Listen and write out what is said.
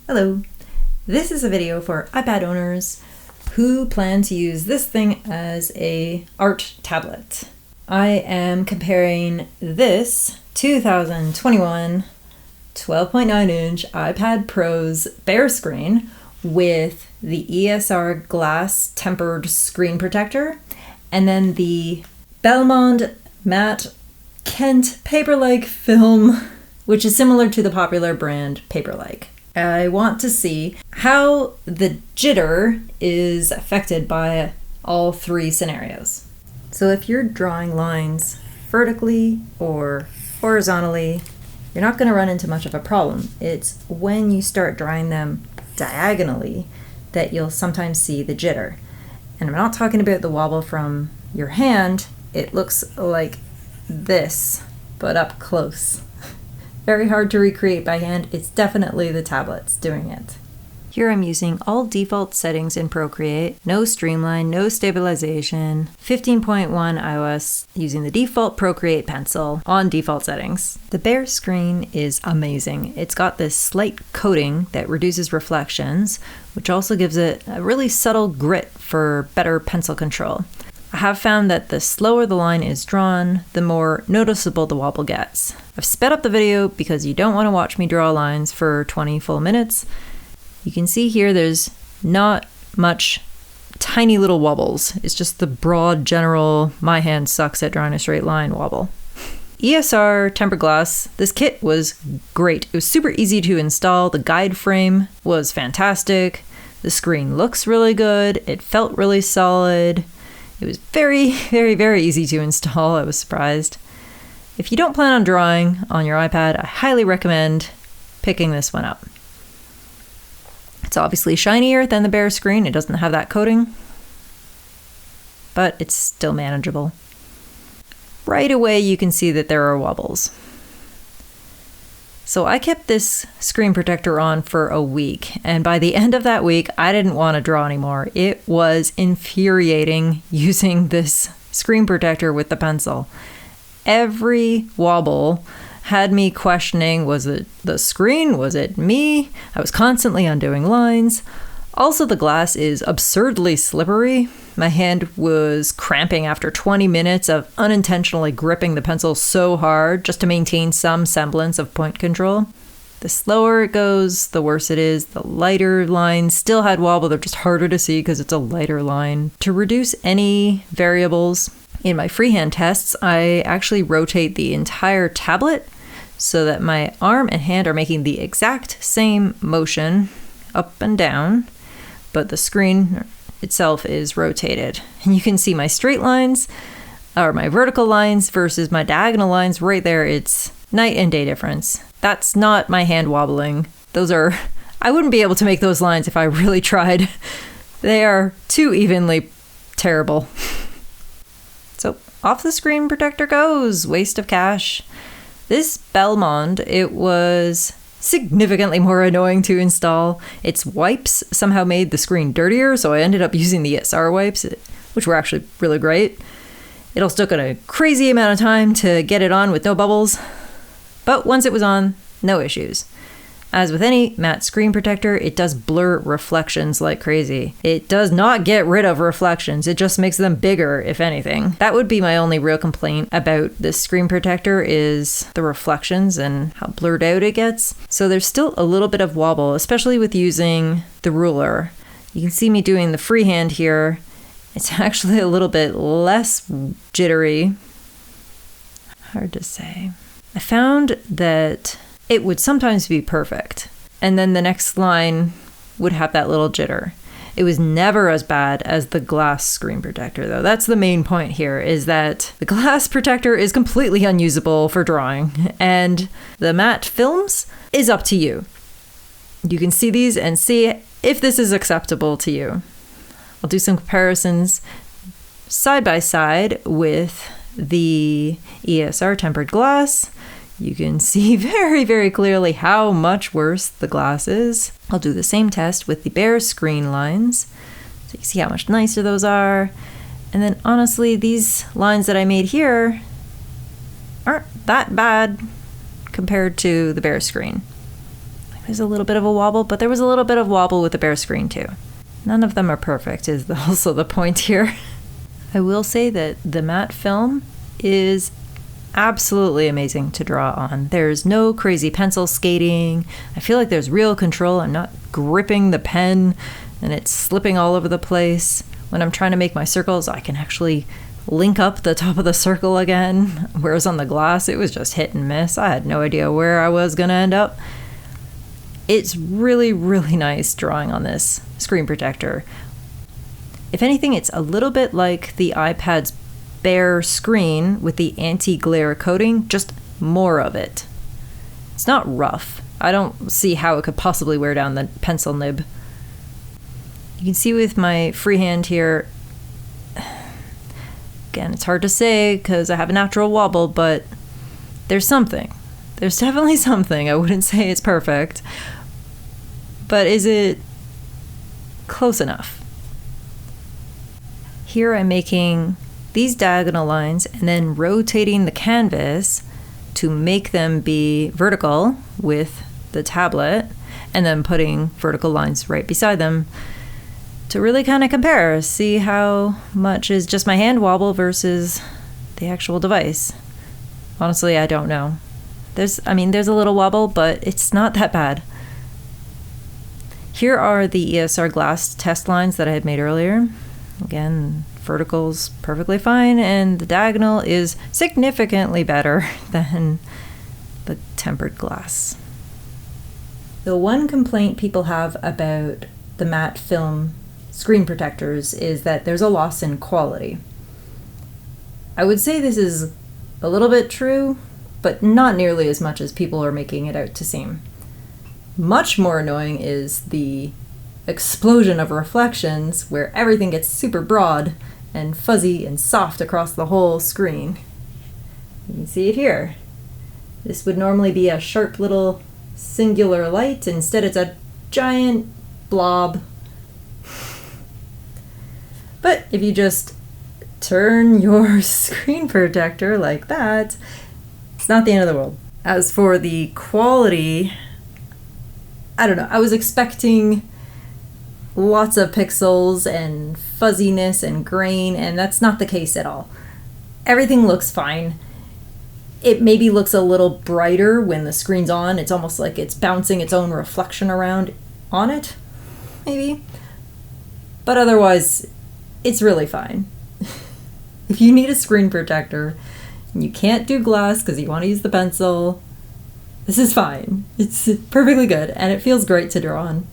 Hello, this is a video for iPad owners who plan to use this thing as a art tablet. I am comparing this 2021 12.9-inch iPad Pro's bare screen with the ESR glass tempered screen protector and then the BELLEMOND matte Kent Paper-like film, which is similar to the popular brand Paper-like. I want to see how the jitter is affected by all three scenarios. So if you're drawing lines vertically or horizontally, you're not going to run into much of a problem. It's when you start drawing them diagonally that you'll sometimes see the jitter. And I'm not talking about the wobble from your hand. It looks like this, but up close. Very hard to recreate by hand. It's definitely the tablets doing it. Here I'm using all default settings in Procreate, no streamline, no stabilization, 15.1 iOS using the default Procreate pencil on default settings. The bare screen is amazing. It's got this slight coating that reduces reflections, which also gives it a really subtle grit for better pencil control. I have found that the slower the line is drawn, the more noticeable the wobble gets. I've sped up the video because you don't want to watch me draw lines for 20 full minutes. You can see here there's not much tiny little wobbles. It's just the broad general, my hand sucks at drawing a straight line wobble. ESR tempered glass, this kit was great. It was super easy to install. The guide frame was fantastic. The screen looks really good. It felt really solid. It was very, very, very easy to install. I was surprised. If you don't plan on drawing on your iPad, I highly recommend picking this one up. It's obviously shinier than the bare screen. It doesn't have that coating, but it's still manageable. Right away, you can see that there are wobbles. So I kept this screen protector on for a week, and by the end of that week, I didn't want to draw anymore. It was infuriating using this screen protector with the pencil. Every wobble had me questioning, was it the screen? Was it me? I was constantly undoing lines. Also, the glass is absurdly slippery. My hand was cramping after 20 minutes of unintentionally gripping the pencil so hard just to maintain some semblance of point control. The slower it goes, the worse it is. The lighter lines still had wobble. They're just harder to see because it's a lighter line. To reduce any variables in my freehand tests, I actually rotate the entire tablet so that my arm and hand are making the exact same motion up and down, but the screen itself is rotated. And you can see my straight lines, or my vertical lines versus my diagonal lines right there. It's night and day difference. That's not my hand wobbling. I wouldn't be able to make those lines if I really tried. They are too evenly terrible. So off the screen protector goes. Waste of cash. This BELLEMOND, it was significantly more annoying to install. Its wipes somehow made the screen dirtier, so I ended up using the ESR wipes, which were actually really great. It also took a crazy amount of time to get it on with no bubbles, but once it was on, no issues. As with any matte screen protector, it does blur reflections like crazy. It does not get rid of reflections, it just makes them bigger, if anything. That would be my only real complaint about this screen protector is the reflections and how blurred out it gets. So there's still a little bit of wobble, especially with using the ruler. You can see me doing the freehand here. It's actually a little bit less jittery. Hard to say. I found that it would sometimes be perfect, and then the next line would have that little jitter. It was never as bad as the glass screen protector, though. That's the main point here, is that the glass protector is completely unusable for drawing, and the matte films is up to you. You can see these and see if this is acceptable to you. I'll do some comparisons side by side with the ESR tempered glass. You can see very, very clearly how much worse the glass is. I'll do the same test with the bare screen lines. So you see how much nicer those are. And then honestly, these lines that I made here aren't that bad compared to the bare screen. There's a little bit of a wobble, but there was a little bit of wobble with the bare screen too. None of them are perfect is also the point here. I will say that the matte film is absolutely amazing to draw on. There's no crazy pencil skating. I feel like there's real control. I'm not gripping the pen and it's slipping all over the place. When I'm trying to make my circles, I can actually link up the top of the circle again, whereas on the glass, it was just hit and miss. I had no idea where I was gonna end up. It's really, really nice drawing on this screen protector. If anything, it's a little bit like the iPad's bare screen with the anti-glare coating, just more of it. It's not rough. I don't see how it could possibly wear down the pencil nib. You can see with my freehand here, again, it's hard to say because I have a natural wobble, but there's something. There's definitely something. I wouldn't say it's perfect, but is it close enough? Here I'm making these diagonal lines and then rotating the canvas to make them be vertical with the tablet, and then putting vertical lines right beside them to really kind of compare, see how much is just my hand wobble versus the actual device. Honestly, I don't know. There's a little wobble, but it's not that bad. Here are the ESR glass test lines that I had made earlier. Again, vertical's perfectly fine, and the diagonal is significantly better than the tempered glass. The one complaint people have about the matte film screen protectors is that there's a loss in quality. I would say this is a little bit true, but not nearly as much as people are making it out to seem. Much more annoying is the explosion of reflections where everything gets super broad and fuzzy and soft across the whole screen. You can see it here. This would normally be a sharp little singular light. Instead, it's a giant blob. But if you just turn your screen protector like that, it's not the end of the world. As for the quality, I don't know. I was expecting lots of pixels and fuzziness and grain, and that's not the case at all. Everything looks fine. It maybe looks a little brighter when the screen's on. It's almost like it's bouncing its own reflection around on it, maybe. But otherwise, it's really fine. If you need a screen protector and you can't do glass because you want to use the pencil, this is fine. It's perfectly good, and it feels great to draw on.